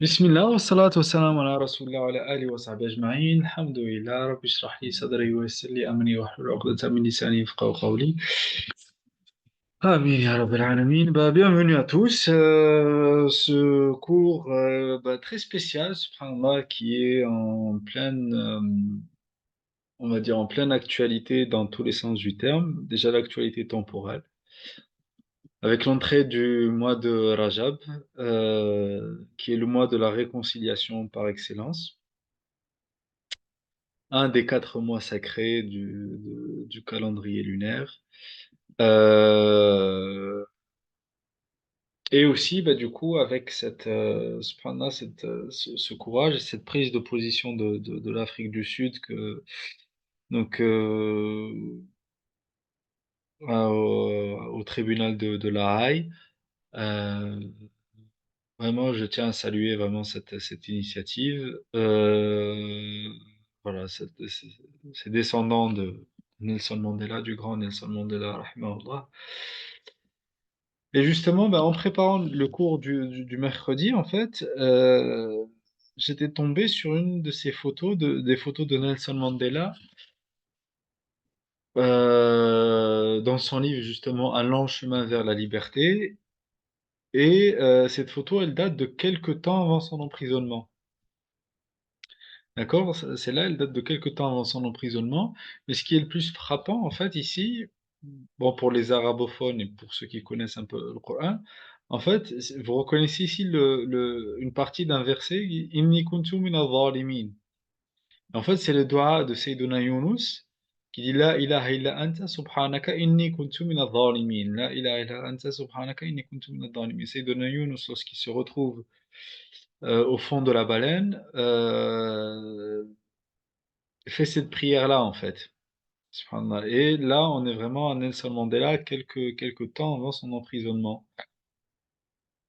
بسم الله والصلاة والسلام على رسول الله وعلى آله وصحبه أجمعين. الحمد لله، رب اشرح لي صدري ويسر لي أمري واحلل عقدة من لساني يفقهوا قولي. Amin ya Rabbil Alamin. Bienvenue à tous. Ce cours très spécial, subhanallah, qui est en pleine, on va dire en pleine actualité dans tous les sens du terme. Déjà l'actualité temporelle, avec l'entrée du mois de Rajab, qui est le mois de la réconciliation par excellence. Un des 4 mois sacrés du calendrier lunaire. Euh, et aussi, du coup, avec subhanallah, ce courage et cette prise de position de l'Afrique du Sud donc, au tribunal de La Haye, euh, vraiment, je tiens à saluer vraiment cette initiative. Voilà, ces descendants de Nelson Mandela, du grand Nelson Mandela, rahimahullah. Et justement, en préparant le cours du mercredi, en fait, j'étais tombé sur une de ces photos, des photos de Nelson Mandela, dans son livre justement Un lent chemin vers la liberté. Et cette photo, elle date de quelques temps avant son emprisonnement. D'accord? Celle-là, elle date de quelques temps avant son emprisonnement. Mais ce qui est le plus frappant, en fait, ici, bon, pour les arabophones et pour ceux qui connaissent un peu le Coran, en fait, vous reconnaissez ici une partie d'un verset, Inni kuntu min adh-dhalimin. En fait, c'est le dua de Sayyiduna Yunus qui dit La ilaha illa anta subhanaka inni kuntu min adh-dhalimin. La ilaha illa anta subhanaka inni kuntu min adh-dhalimin. Sayyiduna Yunus, lorsqu'il se retrouve au fond de la baleine, fait cette prière-là, en fait. Subhanallah. Et là, on est vraiment à Nelson Mandela quelques temps avant son emprisonnement.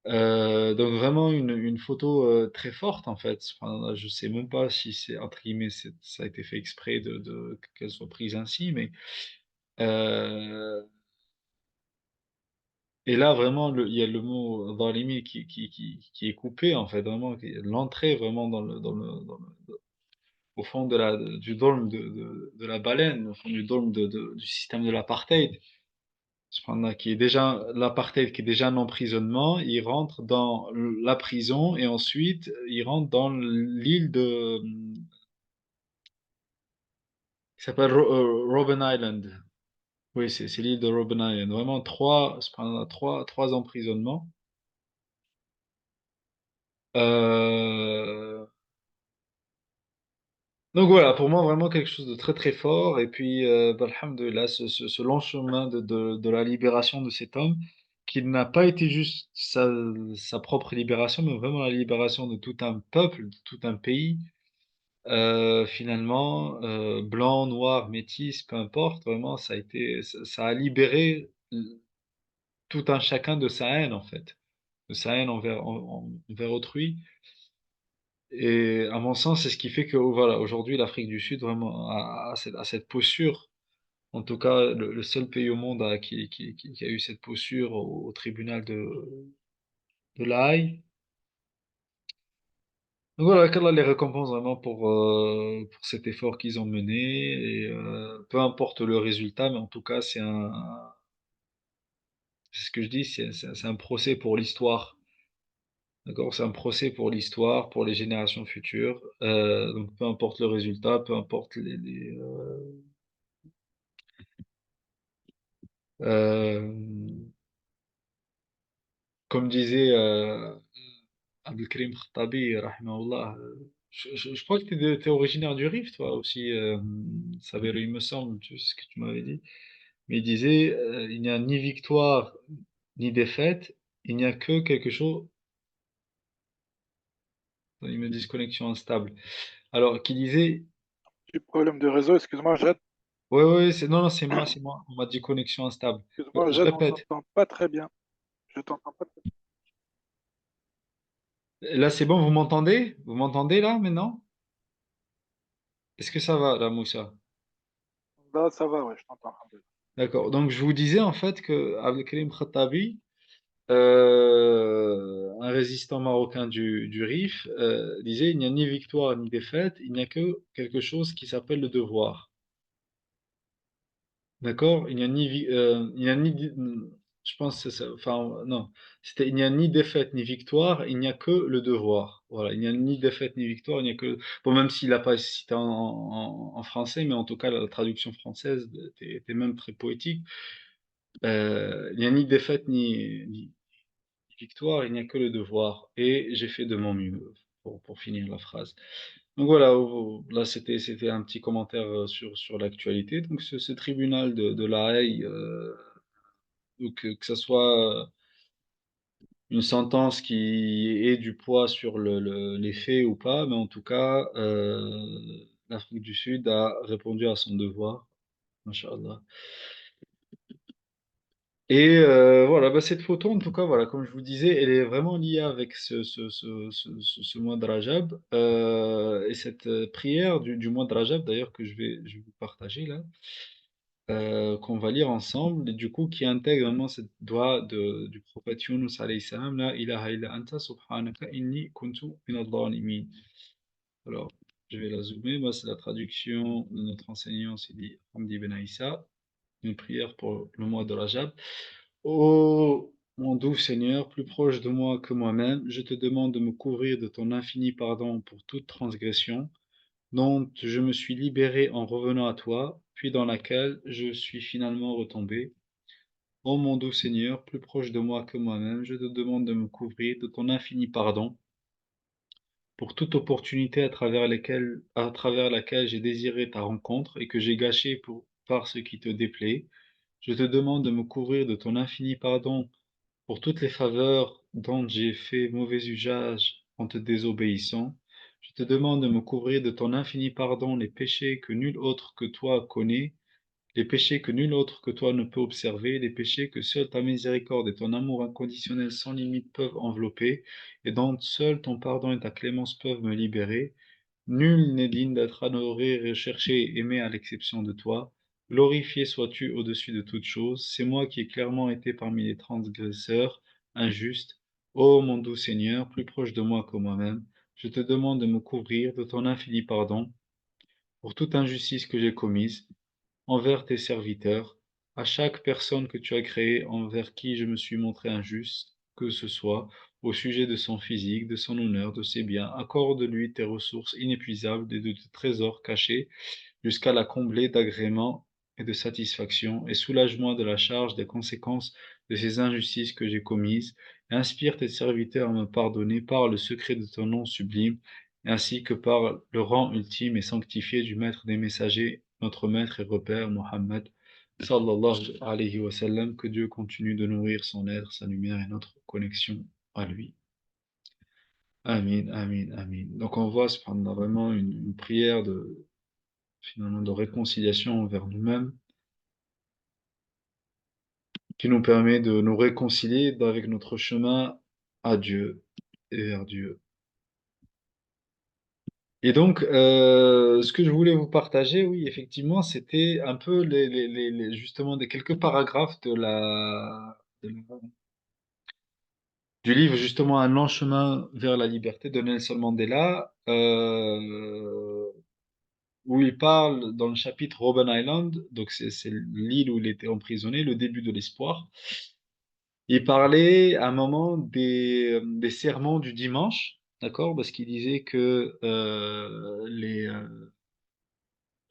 Donc vraiment une photo très forte, en fait. Subhanallah. Je sais même pas si c'est, entre guillemets, ça a été fait exprès qu'elle soit prise ainsi, mais euh, et là, vraiment, il y a le mot dans qui est coupé, en fait, vraiment, l'entrée vraiment au fond du dôme de la baleine, au fond du dôme du système de l'apartheid. Subhanallah, qui est déjà l'apartheid, qui est déjà un emprisonnement, il rentre dans la prison et ensuite il rentre dans l'île qui s'appelle Robben Island. Oui, c'est l'île de Robben Island. Vraiment subhanallah, trois emprisonnements. Euh, Donc voilà, pour moi, vraiment quelque chose de très très fort. Et puis, alhamdoulilah, ce long chemin de la libération de cet homme, qui n'a pas été juste sa propre libération, mais vraiment la libération de tout un peuple, de tout un pays, finalement, blanc, noir, métis, peu importe, vraiment, ça a libéré tout un chacun de sa haine, en fait, de sa haine envers autrui. Et à mon sens, c'est ce qui fait que voilà, aujourd'hui, l'Afrique du Sud vraiment a cette posture. En tout cas, le seul pays au monde qui a eu cette posture au tribunal de La Haye. Donc voilà, qu'Allah les récompense vraiment pour cet effort qu'ils ont mené. Et peu importe le résultat, mais en tout cas, c'est ce que je dis, c'est un procès pour l'histoire. D'accord? C'est un procès pour l'histoire, pour les générations futures. Donc peu importe le résultat, peu importe euh, comme disait Abdelkrim Khattabi, rahimahullah, je crois que tu es originaire du Rif, toi aussi, Sabir, il me semble, c'est ce que tu m'avais dit. Mais il disait, il n'y a ni victoire ni défaite, il n'y a que quelque chose, il me dit connexion instable. Alors, qui disait, Petit problème de réseau, excuse-moi, Jade. ouais, ouais, non, c'est moi, on m'a dit connexion instable. Excuse-moi, Je Jade, on répète, t'entend pas très bien. Je t'entends pas très là c'est bon, vous m'entendez? Vous m'entendez là maintenant? Est-ce que ça va là, Moussa? bien. Là, ça va, ouais, je t'entends. D'accord. Donc, je vous disais en fait que Abdelkrim Khattabi, résistant marocain du RIF, disait: «Il n'y a ni victoire ni défaite, il n'y a que quelque chose qui s'appelle le devoir». D'accord? Il n'y a ni di je pense que c'est ça, enfin, non, c'était: «Il n'y a ni défaite ni victoire, il n'y a que le devoir». Voilà, il n'y a ni défaite ni victoire, il n'y a que bon, même s'il l'a pas cité en français, mais en tout cas la traduction française était même très poétique. Il n'y a ni défaite ni victoire, il n'y a que le devoir et j'ai fait de mon mieux, pour finir la phrase. Donc voilà, là c'était un petit commentaire, sur l'actualité. Donc ce tribunal de La Haye, donc que ça soit, une sentence qui ait du poids sur les faits ou pas, mais en tout cas, l'Afrique du Sud a répondu à son devoir, masha'allah. Et voilà, bah, cette photo, en tout cas, voilà, comme je vous disais, elle est vraiment liée avec ce mois de Rajab, et cette, prière du mois de Rajab d'ailleurs que je vais vous partager là, qu'on va lire ensemble et du coup qui intègre vraiment cette doua du prophète Younous alayhi salam, la ilaha illa anta subhanaka inni kuntu minadh dhalimin. Alors, je vais la zoomer, moi c'est la traduction de notre enseignant Sidi Hamdi Ben Aïssa, une prière pour le mois de Rajab. Ô mon doux Seigneur, plus proche de moi que moi-même, je te demande de me couvrir de ton infini pardon pour toute transgression, dont je me suis libéré en revenant à toi, puis dans laquelle je suis finalement retombé. Ô mon doux Seigneur, plus proche de moi que moi-même, je te demande de me couvrir de ton infini pardon pour toute opportunité à travers laquelle j'ai désiré ta rencontre et que j'ai gâché par ce qui te déplaît. Je te demande de me couvrir de ton infini pardon pour toutes les faveurs dont j'ai fait mauvais usage en te désobéissant. Je te demande de me couvrir de ton infini pardon les péchés que nul autre que toi connaît, les péchés que nul autre que toi ne peut observer, les péchés que seule ta miséricorde et ton amour inconditionnel sans limite peuvent envelopper, et dont seul ton pardon et ta clémence peuvent me libérer. Nul n'est digne d'être adoré, recherché et aimé à l'exception de toi. Glorifié sois-tu au-dessus de toutes choses. C'est moi qui ai clairement été parmi les transgresseurs, injustes. Ô mon doux Seigneur, plus proche de moi que moi-même, je te demande de me couvrir de ton infini pardon pour toute injustice que j'ai commise envers tes serviteurs, à chaque personne que tu as créée envers qui je me suis montré injuste, que ce soit au sujet de son physique, de son honneur, de ses biens, accorde-lui tes ressources inépuisables et de tes trésors cachés, jusqu'à la combler d'agréments et de satisfaction, et soulage-moi de la charge des conséquences de ces injustices que j'ai commises, et inspire tes serviteurs à me pardonner par le secret de ton nom sublime, ainsi que par le rang ultime et sanctifié du maître des messagers, notre maître et repère, Mohammed, sallallahu alayhi wa sallam, que Dieu continue de nourrir son être, sa lumière et notre connexion à lui. Amin, amin, amin. Donc on voit cependant vraiment une prière finalement de réconciliation envers nous-mêmes, qui nous permet de nous réconcilier avec notre chemin à Dieu et vers Dieu. Et donc, ce que je voulais vous partager, oui, effectivement, c'était un peu justement des quelques paragraphes du livre, justement, Un long chemin vers la liberté de Nelson Mandela, où il parle dans le chapitre Robben Island, donc c'est l'île où il était emprisonné, le début de l'espoir. Il parlait à un moment des sermons du dimanche, d'accord? Parce qu'il disait que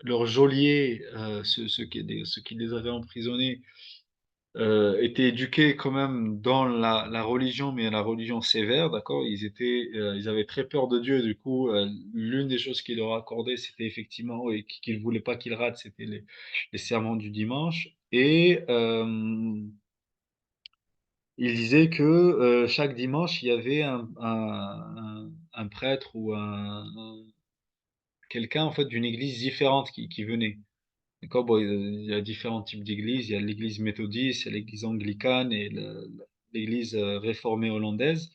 leurs geôliers, ceux qui les avaient emprisonnés, étaient éduqués quand même dans la religion, mais la religion sévère, d'accord? Ils avaient très peur de Dieu. Du coup, l'une des choses qu'il leur accordait, c'était effectivement, et qu'il voulait pas qu'ils ratent, c'était les sermons du dimanche. Et il disait que chaque dimanche, il y avait un prêtre ou quelqu'un en fait d'une église différente qui venait. D'accord? Bon, il y a différents types d'églises. Il y a l'église méthodiste, il y a l'église anglicane et l'église réformée hollandaise.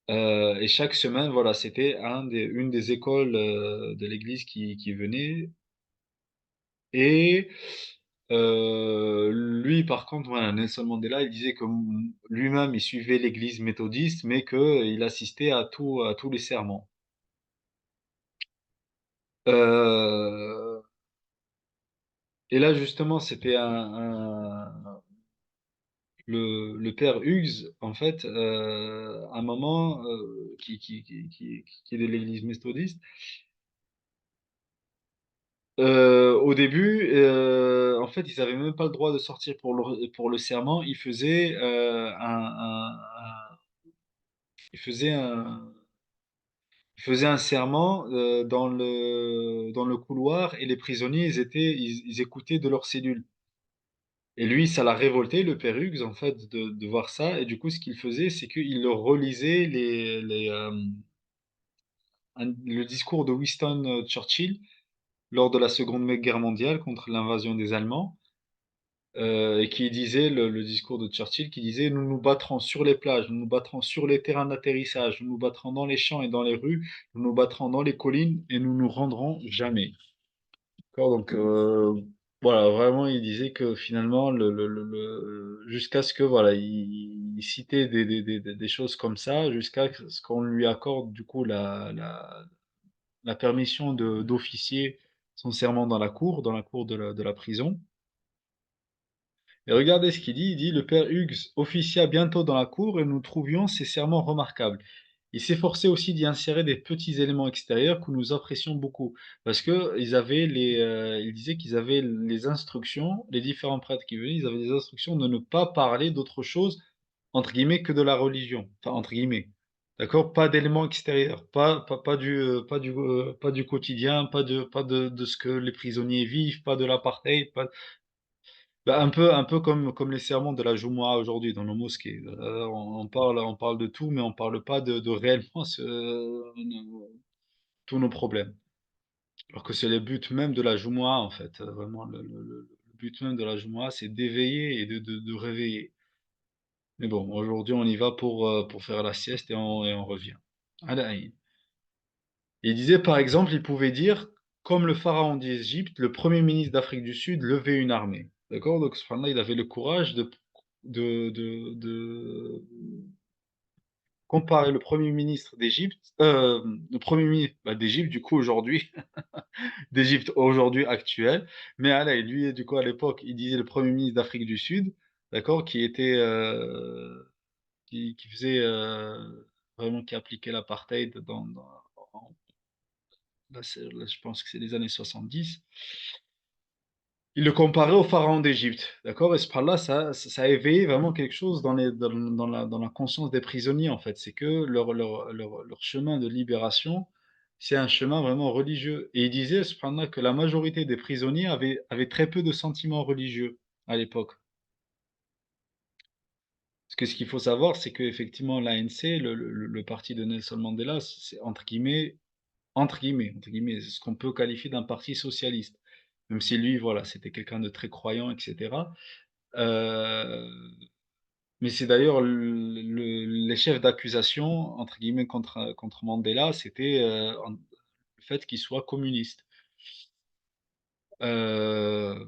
Et chaque semaine, voilà, c'était une des écoles de l'église qui venait. Et Lui, par contre, voilà, Nelson Mandela, il disait que lui-même, il suivait l'église méthodiste, mais qu'il assistait à tous les sermons. Euh, et là, justement, c'était le père Hughes, en fait, un moment, qui est de l'église méthodiste. Au début, en fait, ils n'avaient même pas le droit de sortir pour le serment. Ils faisaient un serment dans le couloir et les prisonniers, ils écoutaient de leur cellule. Et lui, ça l'a révolté, le père Hughes, en fait, de voir ça. Et du coup, ce qu'il faisait, c'est qu'il leur relisait le discours de Winston Churchill lors de la Seconde Guerre mondiale contre l'invasion des Allemands. Et qui disait le discours de Churchill qui disait nous nous battrons sur les plages, nous nous battrons sur les terrains d'atterrissage, nous nous battrons dans les champs et dans les rues, nous nous battrons dans les collines et nous nous rendrons jamais. D'accord, donc voilà, vraiment il disait que finalement jusqu'à ce que voilà, il citait des choses comme ça jusqu'à ce qu'on lui accorde du coup la permission d'officier son serment dans la cour de la prison. Et regardez ce qu'il dit. Il dit, le père Hugues officia bientôt dans la cour et nous trouvions ses sermons remarquables. Il s'efforçait aussi d'y insérer des petits éléments extérieurs que nous apprécions beaucoup. Parce que ils disaient qu'ils avaient les instructions, les différents prêtres qui venaient, ils avaient des instructions de ne pas parler d'autre chose, entre guillemets, que de la religion. Enfin, entre guillemets. D'accord? Pas d'éléments extérieurs, pas du quotidien, de ce que les prisonniers vivent, pas de l'apartheid, pas, bah, un peu comme les sermons de la Jumu'ah aujourd'hui dans nos mosquées. On parle de tout, mais on parle pas de réellement tous nos problèmes. Alors que c'est le but même de la Jumu'ah, en fait. Vraiment, le but même de la Jumu'ah, c'est d'éveiller et de réveiller. Mais bon, aujourd'hui, on y va pour faire la sieste et on revient. Allez. Il disait, par exemple, il pouvait dire, comme le pharaon d'Égypte, le premier ministre d'Afrique du Sud levait une armée. D'accord? Donc, subhanallah, il avait le courage de comparer le premier ministre d'Égypte, le premier ministre bah, d'Égypte, du coup, aujourd'hui, d'Égypte aujourd'hui actuelle, mais allez, lui, du coup, à l'époque, il disait le premier ministre d'Afrique du Sud, d'accord, qui faisait vraiment, qui appliquait l'apartheid là, je pense que c'est les années 70. Il le comparait au pharaon d'Égypte, d'accord? Et ce par-là, ça a éveillé vraiment quelque chose dans la conscience des prisonniers, en fait. C'est que leur chemin de libération, c'est un chemin vraiment religieux. Et il disait, cependant, que la majorité des prisonniers avaient très peu de sentiments religieux à l'époque. Parce que ce qu'il faut savoir, c'est qu'effectivement, l'ANC, le parti de Nelson Mandela, c'est entre guillemets, ce qu'on peut qualifier d'un parti socialiste. Même si lui, voilà, c'était quelqu'un de très croyant, etc. Euh, mais c'est d'ailleurs les chefs d'accusation, entre guillemets, contre Mandela, c'était le fait qu'il soit communiste. Euh,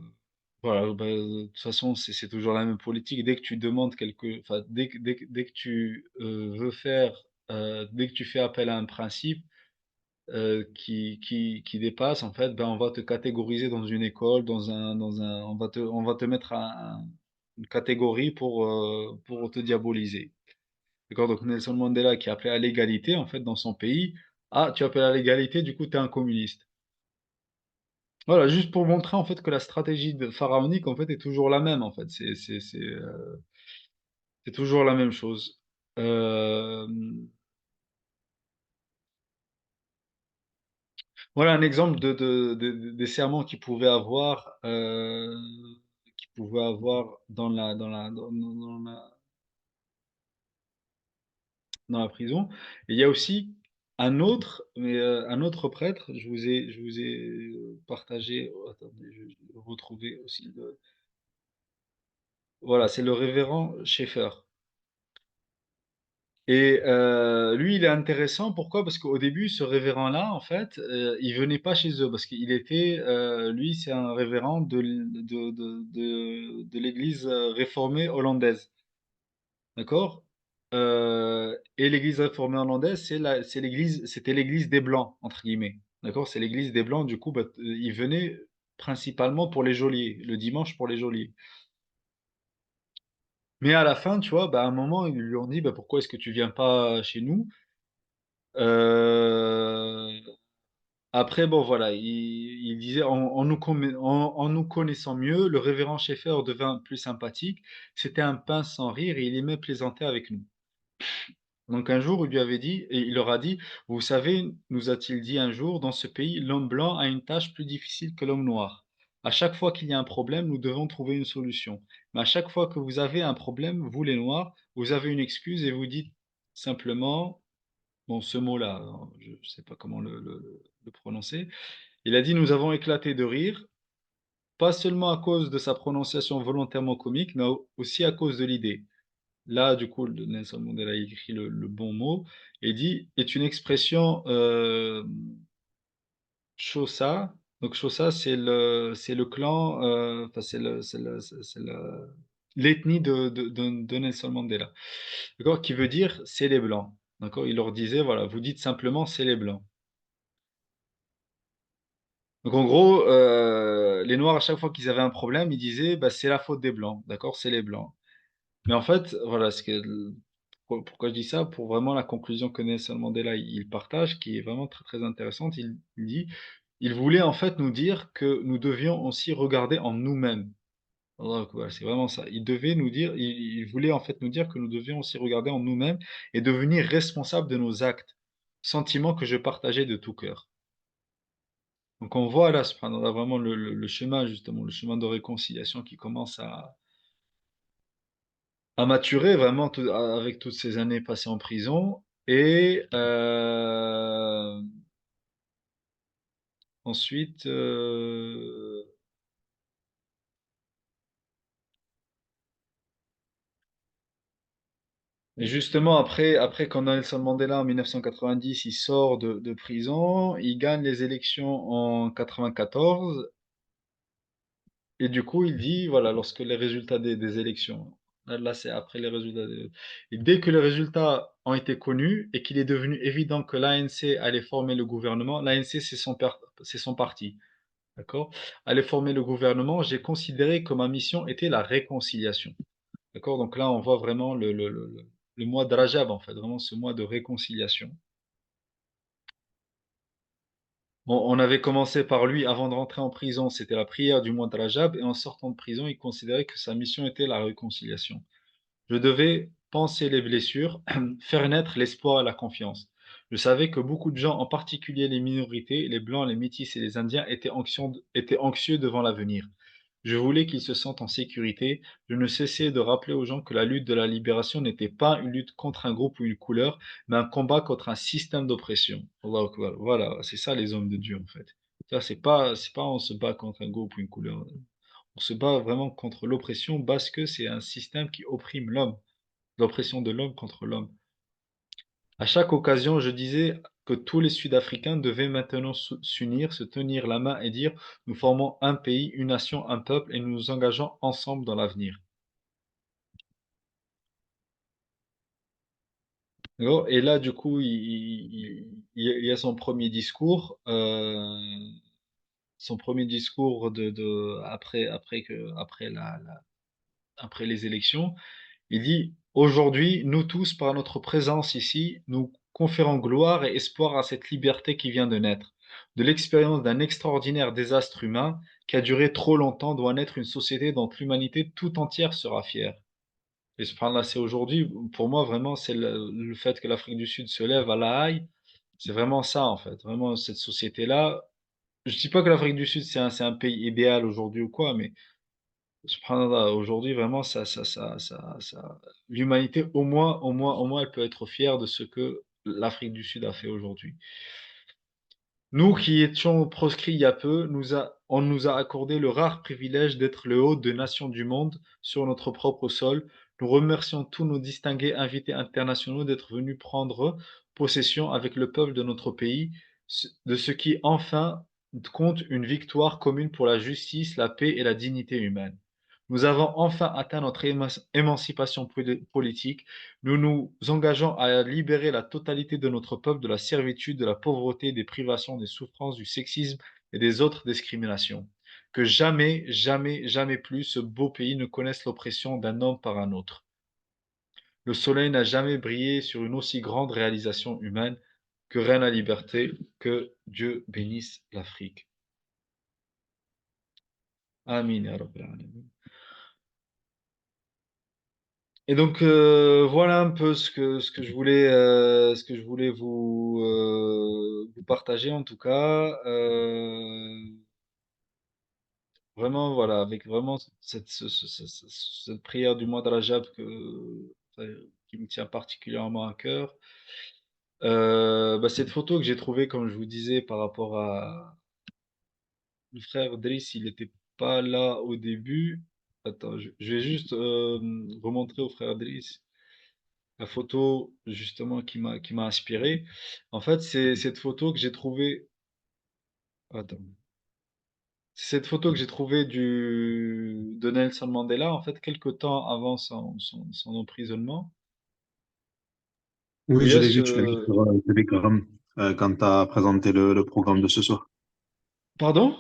voilà, bah, de toute façon, c'est toujours la même politique. Dès que tu demandes enfin, dès que tu veux faire, dès que tu fais appel à un principe, qui dépasse, en fait, ben, on va te catégoriser dans une école, on va te mettre une catégorie pour te diaboliser. D'accord? Donc Nelson Mandela qui appelait à l'égalité, en fait, dans son pays. Ah, tu appelles à l'égalité, du coup, tu es un communiste. Voilà, juste pour montrer, en fait, que la stratégie pharaonique, en fait, est toujours la même, en fait. C'est toujours la même chose. Euh, Voilà un exemple des serments qu'il pouvait avoir dans la prison. Et il y a aussi un autre prêtre, je vous ai partagé, oh, attendez, je vais retrouver aussi voilà, c'est le révérend Schaeffer. Et lui, il est intéressant. Pourquoi? Parce qu'au début, ce révérend-là, en fait, il venait pas chez eux parce qu'il était, lui, c'est un révérend de l'Église réformée hollandaise, d'accord? Et l'Église réformée hollandaise, c'est l'Église, c'était l'Église des Blancs entre guillemets, d'accord? C'est l'Église des Blancs. Du coup, bah, il venait principalement pour les geôliers, le dimanche pour les geôliers. Mais à la fin, tu vois, bah, à un moment, ils lui ont dit, bah, pourquoi est-ce que tu viens pas chez nous? Euh, Après, bon, voilà, il disait, en nous connaissant mieux, le révérend Schaeffer devint plus sympathique. C'était un pince sans rire et il aimait plaisanter avec nous. Donc un jour, il lui avait dit, et il leur a dit, vous savez, nous a-t-il dit un jour, dans ce pays, l'homme blanc a une tâche plus difficile que l'homme noir. À chaque fois qu'il y a un problème, nous devons trouver une solution. Mais à chaque fois que vous avez un problème, vous les noirs, vous avez une excuse et vous dites simplement, bon, ce mot-là, hein, je ne sais pas comment le prononcer. Il a dit, nous avons éclaté de rire, pas seulement à cause de sa prononciation volontairement comique, mais aussi à cause de l'idée. Là, du coup, Nelson Mandela a écrit le bon mot et dit, est une expression Xhosa. Donc Xhosa, c'est le clan, enfin l'ethnie de Nelson Mandela, d'accord, qui veut dire c'est les blancs, d'accord. Il leur disait, voilà, vous dites simplement c'est les blancs. Donc en gros, les Noirs, à chaque fois qu'ils avaient un problème, ils disaient bah, c'est la faute des Blancs, d'accord, c'est les Blancs. Mais en fait, voilà, pourquoi je dis ça? Pour vraiment la conclusion que Nelson Mandela il partage, qui est vraiment très très intéressante. Il dit, il voulait en fait nous dire que nous devions aussi regarder en nous-mêmes. Alors, voilà, c'est vraiment ça. Il devait nous dire, il voulait en fait nous dire que nous devions aussi regarder en nous-mêmes et devenir responsables de nos actes, sentiment que je partageais de tout cœur. Donc on voit là, subhanallah, vraiment le chemin, justement, le chemin de réconciliation qui commence à maturer vraiment avec toutes ces années passées en prison. Ensuite, et justement, après quand Nelson Mandela en 1990, il sort de prison, il gagne les élections en 94. Et du coup, il dit, voilà, lorsque les résultats des élections, là, c'est après les résultats, et dès que les résultats ont été connus et qu'il est devenu évident que l'ANC allait former le gouvernement, l'ANC c'est son parti, d'accord, allait former le gouvernement, j'ai considéré que ma mission était la réconciliation, d'accord, donc là on voit vraiment le mois de Rajab, en fait, vraiment ce mois de réconciliation. On avait commencé par lui avant de rentrer en prison, c'était la prière du mois de Rajab, et en sortant de prison, il considérait que sa mission était la réconciliation. Je devais panser les blessures, faire naître l'espoir et la confiance. Je savais que beaucoup de gens, en particulier les minorités, les blancs, les métis et les indiens, étaient anxieux devant l'avenir. Je voulais qu'ils se sentent en sécurité. Je ne cessais de rappeler aux gens que la lutte de la libération n'était pas une lutte contre un groupe ou une couleur, mais un combat contre un système d'oppression. Allahu Akbar. Voilà, c'est ça les hommes de Dieu en fait. Ça, c'est pas on se bat contre un groupe ou une couleur. On se bat vraiment contre l'oppression parce que c'est un système qui opprime l'homme, l'oppression de l'homme contre l'homme. À chaque occasion, je disais que tous les Sud-Africains devaient maintenant s'unir, se tenir la main et dire nous formons un pays, une nation, un peuple et nous nous engageons ensemble dans l'avenir. D'accord. Et là, du coup, il y a son premier discours après les élections. Il dit, aujourd'hui, nous tous, par notre présence ici, nous conférons gloire et espoir à cette liberté qui vient de naître. De l'expérience d'un extraordinaire désastre humain qui a duré trop longtemps doit naître une société dont l'humanité tout entière sera fière. Et subhanallah, c'est aujourd'hui, pour moi, vraiment, c'est le fait que l'Afrique du Sud se lève à La Haye, c'est vraiment ça, en fait. Vraiment, cette société-là. Je dis pas que l'Afrique du Sud, c'est un pays idéal aujourd'hui ou quoi, mais subhanallah, aujourd'hui, vraiment, l'humanité, au moins, elle peut être fière de ce que l'Afrique du Sud a fait aujourd'hui. Nous qui étions proscrits il y a peu, on nous a accordé le rare privilège d'être le hôte de nations du monde sur notre propre sol. Nous remercions tous nos distingués invités internationaux d'être venus prendre possession avec le peuple de notre pays de ce qui enfin compte une victoire commune pour la justice, la paix et la dignité humaine. Nous avons enfin atteint notre émancipation politique. Nous nous engageons à libérer la totalité de notre peuple de la servitude, de la pauvreté, des privations, des souffrances, du sexisme et des autres discriminations. Que jamais, jamais, jamais plus ce beau pays ne connaisse l'oppression d'un homme par un autre. Le soleil n'a jamais brillé sur une aussi grande réalisation humaine. Que règne la liberté, que Dieu bénisse l'Afrique. Amin ya Rabbil alamin. Et donc voilà un peu ce que je voulais vous partager en tout cas. Vraiment voilà, avec vraiment cette prière du mois de Rajab qui me tient particulièrement à cœur. Bah, cette photo que j'ai trouvée, comme je vous disais, par rapport à le frère Driss, il n'était pas là au début. Attends, je vais juste remontrer au frère Driss la photo justement qui m'a inspiré. En fait, c'est cette photo que j'ai trouvée. Attends. C'est cette photo que j'ai trouvée de Nelson Mandela, en fait, quelque temps avant son emprisonnement. Où Oui, il y je a l'ai vu, tu l'as mis ce. sur Telegram quand tu as présenté le programme de ce soir. Pardon?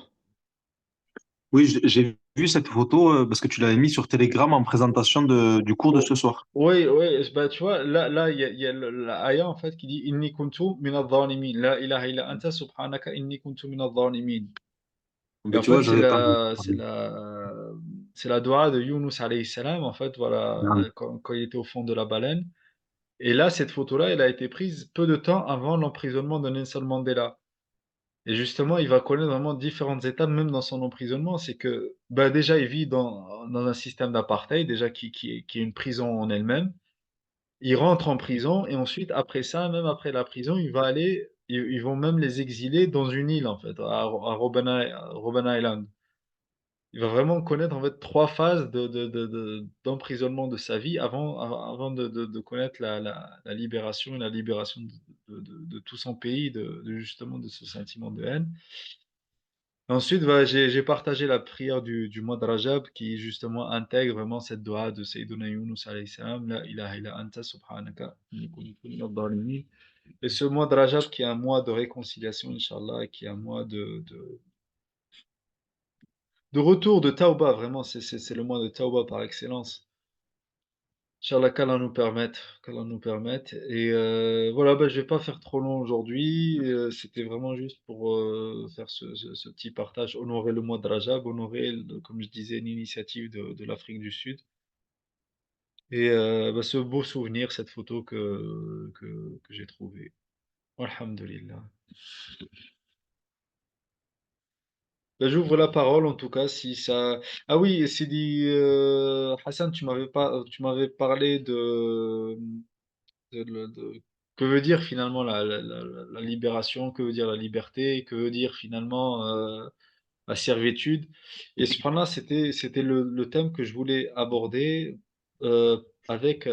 Oui, j'ai vu cette photo parce que tu l'avais mis sur Telegram en présentation du cours de Oh, ce soir. oui, oui, bah, tu vois, là, il y a la aya, en fait, qui dit Inni kuntu min adh-dhalimin, la ilaha illa anta subhanaka inni kuntu min adh-dhalimin. Et Ben, en tu vois, fait, j'avais pas. c'est la doua de Yunus alayhi salam, en fait, voilà, quand il était au fond de la baleine. Et là, cette photo-là, elle a été prise peu de temps avant l'emprisonnement de Nelson Mandela. Et justement, il va connaître vraiment différentes étapes, même dans son emprisonnement. C'est que, bah, déjà, il vit dans un système d'apartheid, déjà qui est une prison en elle-même. Il rentre en prison et ensuite, après ça, même après la prison, ils vont même les exiler dans une île, en fait, à Robben Island. Il va vraiment connaître en fait trois phases d'emprisonnement de sa vie avant de connaître la libération et la libération de tout son pays, justement de ce sentiment de haine. Ensuite, bah, j'ai partagé la prière du mois de Rajab qui justement intègre vraiment cette doha de Sayyiduna Yunus alayhi salam, La ilaha illa anta subhanaka inni kuntu minadh dhalimin. Et ce mois de Rajab qui est un mois de réconciliation, Inch'Allah, et qui est un mois de retour de Tauba, vraiment, c'est le mois de Tauba par excellence. Inch'Allah, qu'Allah nous permette. Et voilà, bah, je vais pas faire trop long aujourd'hui. C'était vraiment juste pour faire ce petit partage, honorer le mois de Rajab, honorer, comme je disais, l'initiative de l'Afrique du Sud. Et bah, ce beau souvenir, cette photo que j'ai trouvée. Alhamdulillah. Bah, j'ouvre la parole en tout cas si ça. Ah oui, Sidi Hassan, tu m'avais parlé que veut dire finalement la libération, que veut dire la liberté, que veut dire finalement la servitude. Et cependant, c'était le thème que je voulais aborder avec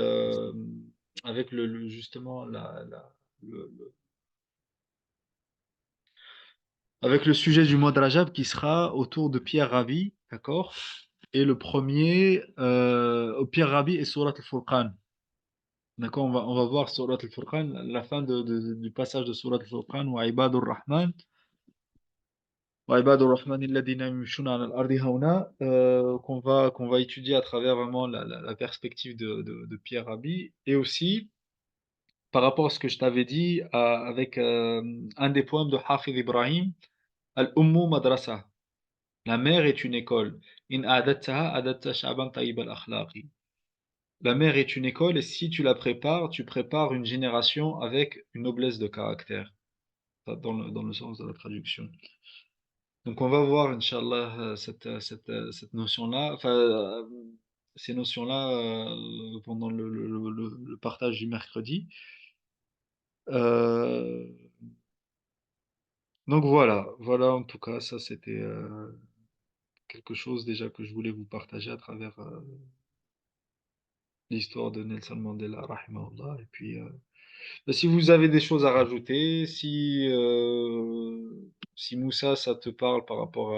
avec justement avec le sujet du mois de Rajab qui sera autour de Pierre Rabhi, d'accord? Et le premier, Pierre Rabhi et Surat al-Furqan. D'accord, on va voir Surat al-Furqan, la fin du passage de Surat al-Furqan, wa ibadur Rahman, wa ibadur Rahman alladhina yamshuna ala al-ardi hauna, qu'on va étudier à travers vraiment la perspective de Pierre Rabhi, et aussi par rapport à ce que je t'avais dit avec un des poèmes de Hafid Ibrahim, Al-Ummu Madrasa. La mer est une école. In adattaha adatta sha'ban tayyib al-akhlaqi. La mer est une école et si tu la prépares, tu prépares une génération avec une noblesse de caractère, dans le sens de la traduction. Donc on va voir, Inch'Allah, cette notion-là, enfin, ces notions-là pendant le partage du mercredi. Euh, donc voilà en tout cas, ça c'était quelque chose déjà que je voulais vous partager à travers l'histoire de Nelson Mandela, rahimahullah. Et puis, bah, si vous avez des choses à rajouter, si Moussa, ça te parle par rapport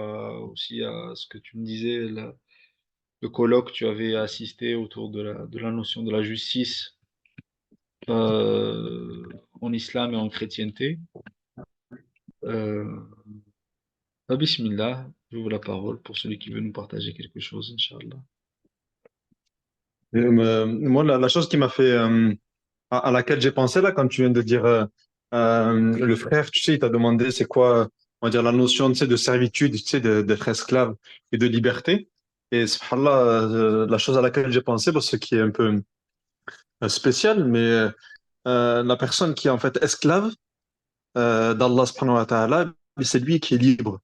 aussi à ce que tu me disais, le colloque que tu avais assisté autour de la notion de la justice euh, en islam et en chrétienté. Euh, Bah, bismillah, j'ouvre la parole pour celui qui veut nous partager quelque chose, Inch'Allah. Moi, la chose qui m'a fait, à laquelle j'ai pensé là, quand tu viens de dire le frère, tu sais, il t'a demandé c'est quoi, on va dire, la notion, tu sais, de servitude, tu sais, d'être esclave et de liberté. Et subhanallah, la chose à laquelle j'ai pensé, parce ce qui est un peu spécial, mais la personne qui est en fait esclave d'Allah subhanahu wa ta'ala, c'est lui qui est libre.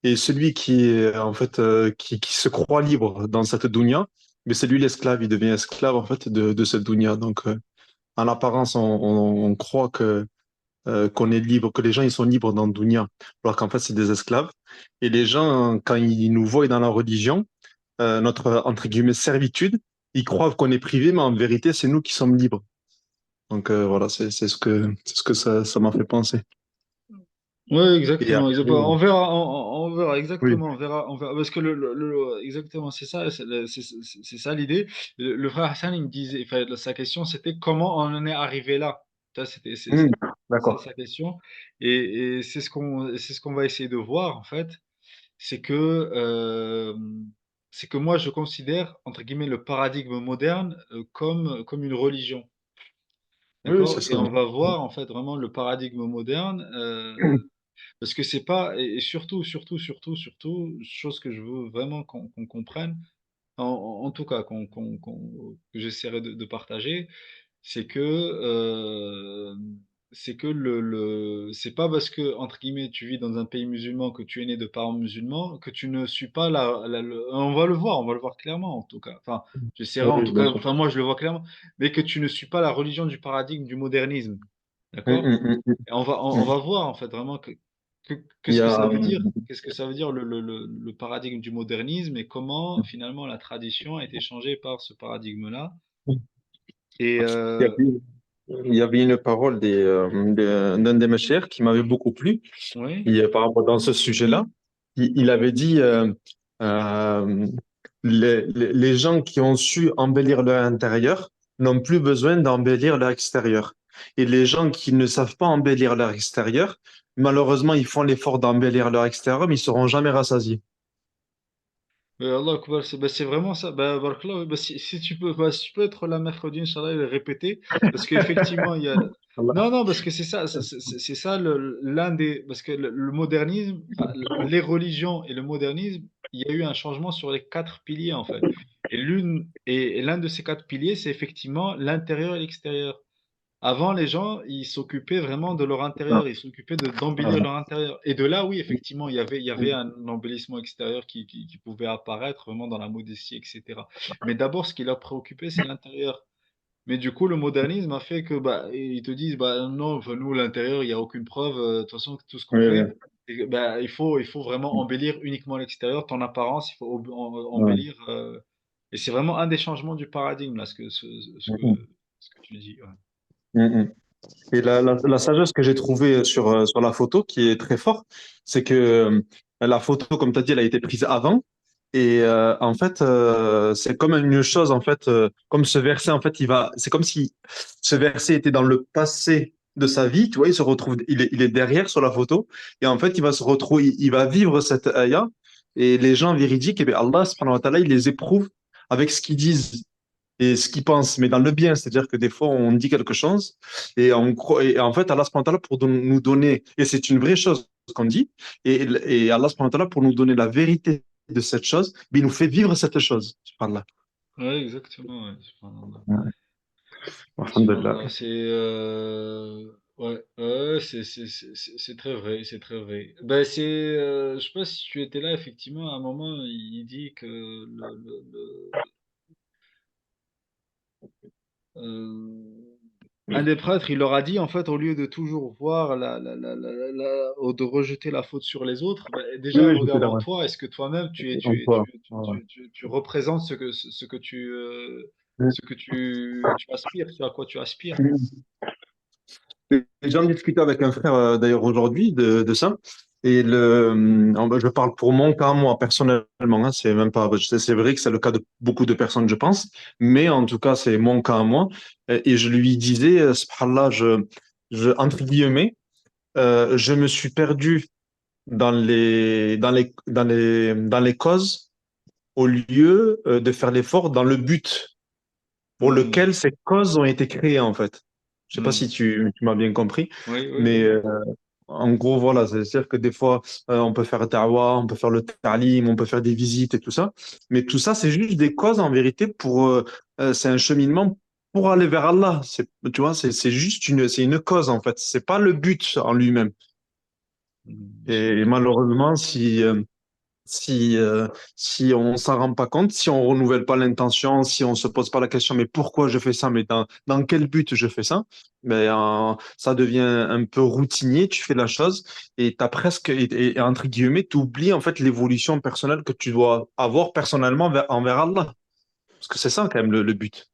Et celui qui est en fait qui se croit libre dans cette dunya, mais c'est lui l'esclave, il devient esclave en fait de cette dunya. Donc en apparence, on croit que qu'on est libre, que les gens ils sont libres dans le dunya, alors qu'en fait c'est des esclaves. Et les gens, quand ils nous voient dans la religion, notre entre guillemets servitude, ils croient qu'on est privé, mais en vérité c'est nous qui sommes libres. Donc voilà, c'est ce que ça m'a fait penser. Oui, Et exactement. après, On verra, on verra oui. exactement, on verra, parce que exactement, c'est ça, c'est ça l'idée. Le frère Hassan, il me disait, enfin, sa question, c'était comment on en est arrivé là. Ça, Hmm, c'est ça d'accord. sa question, et c'est ce qu'on va essayer de voir en fait, c'est que, c'est que moi, je considère entre guillemets le paradigme moderne comme une religion. Oui, oui, D'accord? c'est Et ça. on va voir en fait vraiment le paradigme moderne, parce que c'est pas, et surtout, chose que je veux vraiment qu'on comprenne, en tout cas que j'essaierai de partager, c'est que c'est pas parce que entre guillemets tu vis dans un pays musulman, que tu es né de parents musulmans, que tu ne suis pas on va le voir clairement en tout cas. Enfin, j'essaierai en Oui, tout bien cas, sûr. enfin moi je le vois clairement, mais que tu ne suis pas la religion du paradigme du modernisme, Hmm, d'accord? hmm, hmm, Et on hmm. va voir en fait vraiment Il y qu'est-ce que ça a, veut dire, qu'est-ce que ça veut dire le paradigme du modernisme, et comment finalement la tradition a été changée par ce paradigme-là. Et il y avait, il y avait une parole d'un des messieurs qui m'avait beaucoup plu. oui. Par rapport dans ce sujet-là, il avait dit euh, les gens qui ont su embellir leur intérieur n'ont plus besoin d'embellir leur extérieur. Et les gens qui ne savent pas embellir leur extérieur, malheureusement, ils font l'effort d'embellir leur extérieur, mais ils seront jamais rassasiés. Allah Akbar, c'est vraiment ça. Bah, Barakallah, oui, bah, si tu peux être là mercredi, Inch'Allah, et le répéter, parce qu'effectivement, il y a. Allah. Non, non, parce que c'est ça, c'est ça l'un des. Parce que le modernisme, enfin, les religions et le modernisme, il y a eu un changement sur les quatre piliers, en fait. Et l'un de ces quatre piliers, c'est effectivement l'intérieur et l'extérieur. Avant, les gens, ils s'occupaient vraiment de leur intérieur, ils s'occupaient d'embellir leur intérieur. Et de là, oui, effectivement, il y avait un embellissement extérieur qui pouvait apparaître vraiment dans la modestie, etc. Mais d'abord, ce qui leur préoccupait, c'est l'intérieur. Mais du coup, le modernisme a fait que, bah, ils te disent, bah, non, enfin, nous, l'intérieur, il n'y a aucune preuve. De toute façon, tout ce qu'on Oui, fait, oui. c'est que, bah, il faut vraiment embellir uniquement l'extérieur, ton apparence, il faut Ouais. embellir. Et c'est vraiment un des changements du paradigme, là, Mhm. ce que tu dis. Ouais. Mhm. Et la sagesse que j'ai trouvée sur la photo, qui est très forte, c'est que la photo, comme tu as dit, elle a été prise avant. Et en fait, c'est comme une chose, en fait, comme ce verset, en fait, c'est comme si ce verset était dans le passé de sa vie, tu vois, il se retrouve, il est derrière sur la photo, et en fait, il va se retrouver, il va vivre cette ayah, et les gens véridiques, et bien Allah, subhanahu wa ta'ala, il les éprouve avec ce qu'ils disent et ce qu'ils pensent, mais dans le bien, c'est-à-dire que des fois, on dit quelque chose, et en fait, Allah, subhanahu wa ta'ala, pour nous donner, et c'est une vraie chose qu'on dit, et Allah, subhanahu wa ta'ala, pour nous donner la vérité de cette chose, mais il nous fait vivre cette chose, subhanallah. Ouais, exactement, ouais. Subhanallah. Ouais. Alhamdulillah. Subhanallah, ouais, ouais, c'est très vrai, c'est très vrai. Ben, je sais pas si tu étais là, effectivement, à un moment, il dit que euh, un des prêtres, il leur a dit, en fait, au lieu de toujours voir ou de rejeter la faute sur les autres, ben, Oui, déjà, oui, j'étais regarde là, en ouais. toi, est-ce que toi-même, En toi. Ouais, ouais. tu représentes ce que ce que tu aspires, ce à quoi tu aspires. J'en discutais avec un frère d'ailleurs aujourd'hui de ça. Et je parle pour mon cas, moi, personnellement. Hein, c'est même pas, c'est vrai que c'est le cas de beaucoup de personnes, je pense. Mais en tout cas, c'est mon cas à moi. Et je lui disais, subhanallah, entre guillemets, je me suis perdu dans les causes au lieu de faire l'effort dans le but pour Hmm, lequel ces causes ont été créées, en fait. Je sais pas si hmm. tu m'as bien compris, Oui, oui, mais oui. en gros, voilà, c'est-à-dire que des fois, on peut faire da'wah, on peut faire le ta'lim, on peut faire des visites et tout ça, mais tout ça, c'est juste des causes en vérité c'est un cheminement pour aller vers Allah. Tu vois, c'est juste c'est une cause en fait. C'est pas le but en lui-même. Hmm, Et malheureusement, si si on s'en rend pas compte, si on renouvelle pas l'intention, si on se pose pas la question, mais pourquoi je fais ça, mais dans quel but je fais ça, ça devient un peu routinier, tu fais la chose et t'as presque, entre guillemets, tu oublies en fait l'évolution personnelle que tu dois avoir personnellement envers Allah. Parce que c'est ça quand même le but.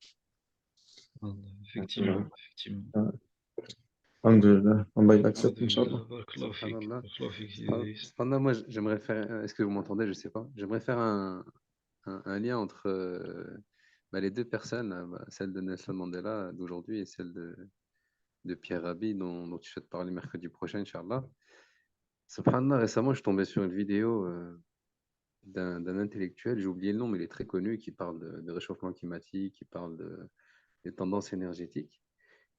effectivement, effectivement. Alhamdulillah, Allah il accepte, Inch'Allah. Alhamdulillah, barakallahu fik, Subhanallah. barakallahu fik, Idriss. Cependant, moi, j'aimerais faire. Est-ce que vous m'entendez? Je sais pas. J'aimerais faire un lien entre les deux personnes, là, celle de Nelson Mandela d'aujourd'hui et celle de Pierre Rabhi, dont tu souhaites parler mercredi prochain, Inch'Allah. Subhanallah, récemment, je suis tombé sur une vidéo d'un intellectuel, j'ai oublié le nom, mais il est très connu, qui parle de réchauffement climatique, qui parle des tendances énergétiques.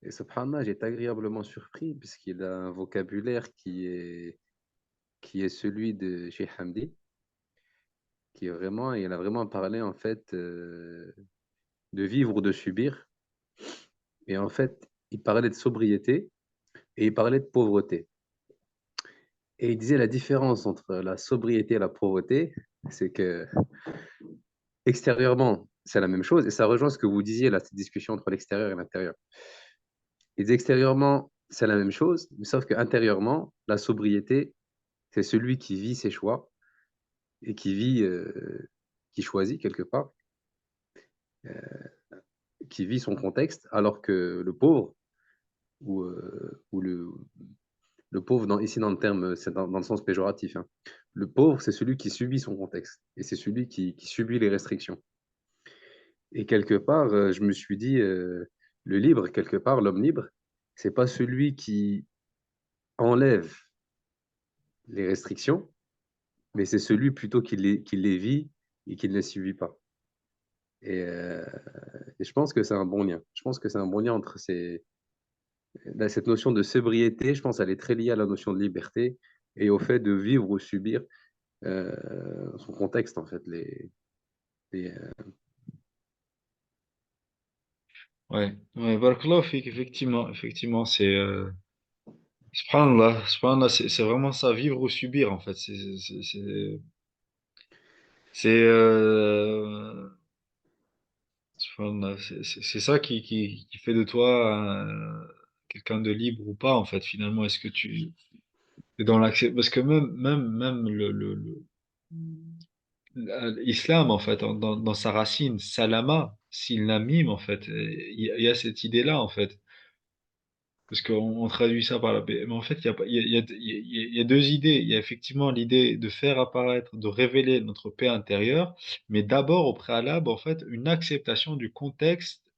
Et subhanallah, j'ai été agréablement surpris puisqu'il a un vocabulaire qui est celui de Cheikh Hamdi, qui est vraiment, il a vraiment parlé en fait de vivre ou de subir. Et en fait, il parlait de sobriété et il parlait de pauvreté. Et il disait la différence entre la sobriété et la pauvreté, c'est que extérieurement, c'est la même chose. Et ça rejoint ce que vous disiez là, cette discussion entre l'extérieur et l'intérieur. Il dit extérieurement, c'est la même chose, mais sauf qu'intérieurement, la sobriété, c'est celui qui vit ses choix et qui choisit quelque part, qui vit son contexte, alors que le pauvre, ou le pauvre, ici dans le terme, c'est dans le sens péjoratif, hein. Le pauvre, c'est celui qui subit son contexte et c'est celui qui subit les restrictions. Et quelque part, je me suis dit, le libre, quelque part, l'homme libre, c'est pas celui qui enlève les restrictions, mais c'est celui plutôt qui les vit et qui ne les subit pas. Et je pense que c'est un bon lien. Je pense que c'est un bon lien entre cette notion de sobriété. Je pense qu'elle est très liée à la notion de liberté et au fait de vivre ou subir son contexte, en fait. Les, Ouais, ouais, barakallahu fik, effectivement, effectivement, subhanallah, subhanallah, c'est vraiment ça, vivre ou subir, en fait. C'est, subhanallah, c'est ça qui fait de toi quelqu'un de libre ou pas, en fait, finalement. Est-ce que tu es dans l'accès? Parce que même l'islam, en fait, dans sa racine, salama, s'il la mime, en fait, il y a cette idée-là, en fait. Parce qu'on traduit ça par la paix. Mais en fait, il y a, pas- il y a deux idées. Il y a effectivement l'idée de faire apparaître, de révéler notre paix intérieure, mais d'abord, au préalable, en fait, une acceptation du contexte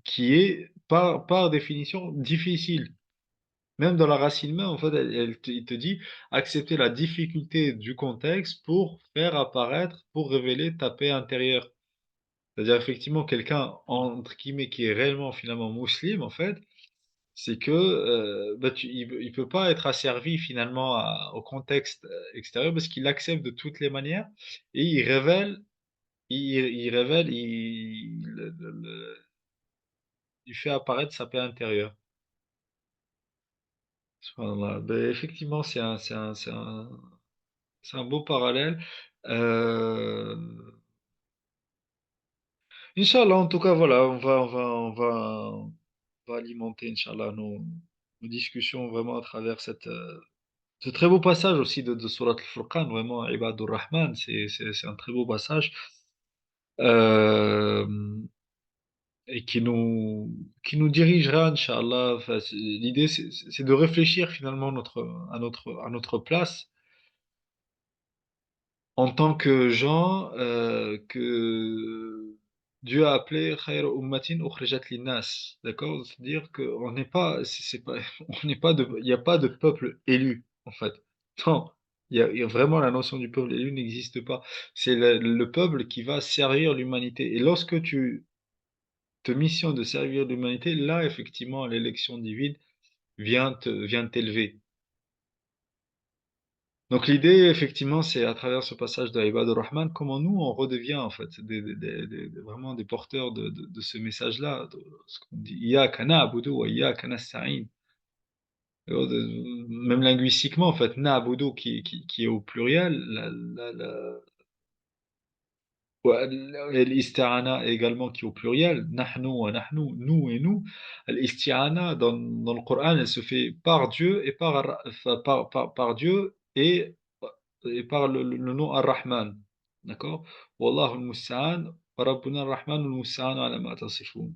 qui est, par définition, difficile. Même dans la racine même, en fait, il te dit accepter la difficulté du contexte pour faire apparaître, pour révéler ta paix intérieure. C'est-à-dire, effectivement, quelqu'un, entre guillemets, qui est réellement, finalement, musulman, en fait, c'est que il peut pas être asservi finalement au contexte extérieur parce qu'il l'accepte de toutes les manières et il révèle, il fait apparaître sa paix intérieure. Subhanallah. Ben, effectivement, c'est un beau parallèle. Euh, Inch'Allah, en tout cas, voilà, on va alimenter, Inch'Allah, nos discussions vraiment à travers ce très beau passage aussi de Surat Al-Furqan, vraiment, Ibadur Rahman, c'est un très beau passage. Euh, et qui nous dirigera, Inch'Allah. Enfin, l'idée, c'est de réfléchir finalement à notre place en tant que gens que Dieu a appelé khayr ummatin ukhrijat linnas, d'accord? C'est-à-dire qu'on n'est pas, c'est pas, on n'est pas de, il n'y a pas de peuple élu, en fait. Non, il y a vraiment la notion du peuple élu n'existe pas. C'est le peuple qui va servir l'humanité. Et lorsque tu te mission de servir l'humanité, là, effectivement, l'élection divine vient t'élever. Donc l'idée, effectivement, c'est à travers ce passage de Ibadur Rahman, comment nous, on redevient en fait vraiment des porteurs de ce message-là, de ce qu'on dit, Iyyaka na'budu wa iyyaka nasta'in. Même linguistiquement, en fait, na'budu qui est au pluriel, l'isti'ana également qui est au pluriel, nahnu wa nahnu, nous et nous. L'isti'ana dans le Coran, elle se fait par Dieu et enfin, par Dieu et par le nom Ar-Rahman. D'accord? Wallahu al-musta'an, wa rabbuna ar-Rahman al-musta'an ala ma tasifun.